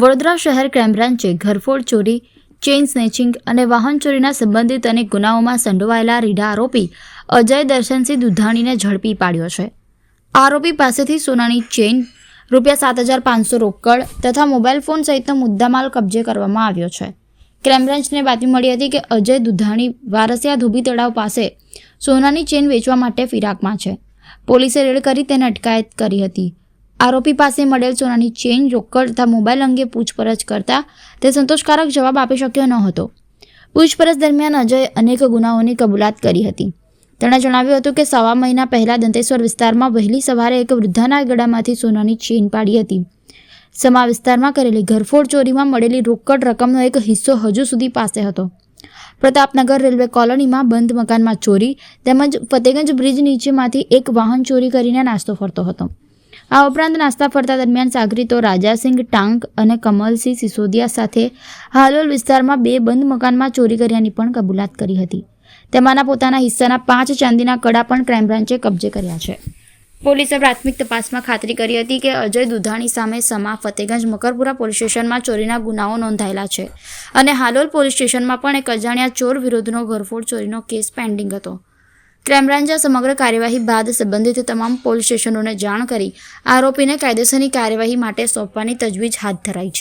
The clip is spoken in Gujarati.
વડોદરા શહેર ક્રાઇમ બ્રાન્ચે ઘરફોડ ચોરી, ચેઇન સ્નેચિંગ અને વાહન ચોરીના સંબંધિત અનેક ગુનાઓમાં સંડોવાયેલા રીઢા આરોપી અજય દર્શનસિંહ દુધાણીને ઝડપી પાડ્યો છે. આરોપી પાસેથી સોનાની ચેઇન, ₹7,500 રોકડ તથા મોબાઈલ ફોન સહિતનો મુદ્દામાલ કબજે કરવામાં આવ્યો છે. ક્રાઇમ બ્રાન્ચને બાતમી મળી હતી કે અજય દુધાણી વારસિયા ધોબી તળાવ પાસે સોનાની ચેઇન વેચવા માટે ફિરાકમાં છે. પોલીસે રેડ કરી તેને અટકાયત કરી હતી. આરોપી પાસે મળેલ સોનાની ચેઇન, રોકડ તથા મોબાઈલ અંગે પૂછપરછ કરતા તે સંતોષકારક જવાબ આપી શક્યો ન હતો. પૂછપરછ દરમિયાન અજય અનેક ગુનાઓની કબૂલાત કરી હતી. તેણે જણાવ્યું હતું કે સવા મહિના પહેલા દંતેશ્વર વિસ્તારમાં વહેલી સવારે એક વૃદ્ધાના ગળામાંથી સોનાની ચેઇન પાડી હતી. સમા વિસ્તારમાં કરેલી ઘરફોડ ચોરીમાં મળેલી રોકડ રકમનો એક હિસ્સો હજુ સુધી પાસે હતો. પ્રતાપનગર રેલવે કોલોનીમાં બંધ મકાનમાં ચોરી તેમજ ફતેગંજ બ્રિજ નીચેમાંથી એક વાહન ચોરી કરીને નાસ્તો ફરતો હતો. આ ઉપરાંત નાસ્તા ફરતા દરમિયાન સાગરીતો રાજાસિંહ ટાંક અને કમલસિંહ સિસોદિયા સાથે હાલોલ વિસ્તારમાં 2 બંધ મકાનમાં ચોરી કર્યાની પણ કબૂલાત કરી હતી. તેમાંના પોતાના હિસ્સાના 5 ચાંદીના કડા પણ ક્રાઇમ બ્રાન્ચે કબજે કર્યા છે. પોલીસે પ્રાથમિક તપાસમાં ખાતરી કરી હતી કે અજય દુધાણી સામે સમા, ફતેગંજ, મકરપુરા પોલીસ સ્ટેશનમાં ચોરીના ગુનાઓ નોંધાયેલા છે અને હાલોલ પોલીસ સ્ટેશનમાં પણ એક અજાણ્યા ચોર વિરુદ્ધનો ઘરફોડ ચોરીનો કેસ પેન્ડિંગ હતો. ક્રાઇમ બ્રાન્ચે સમગ્ર કાર્યવાહી બાદ સંબંધિત તમામ પોલીસ સ્ટેશનોને જાણ કરી આરોપીને કાયદેસરની કાર્યવાહી માટે સોંપવાની તજવીજ હાથ ધરાઈ છે.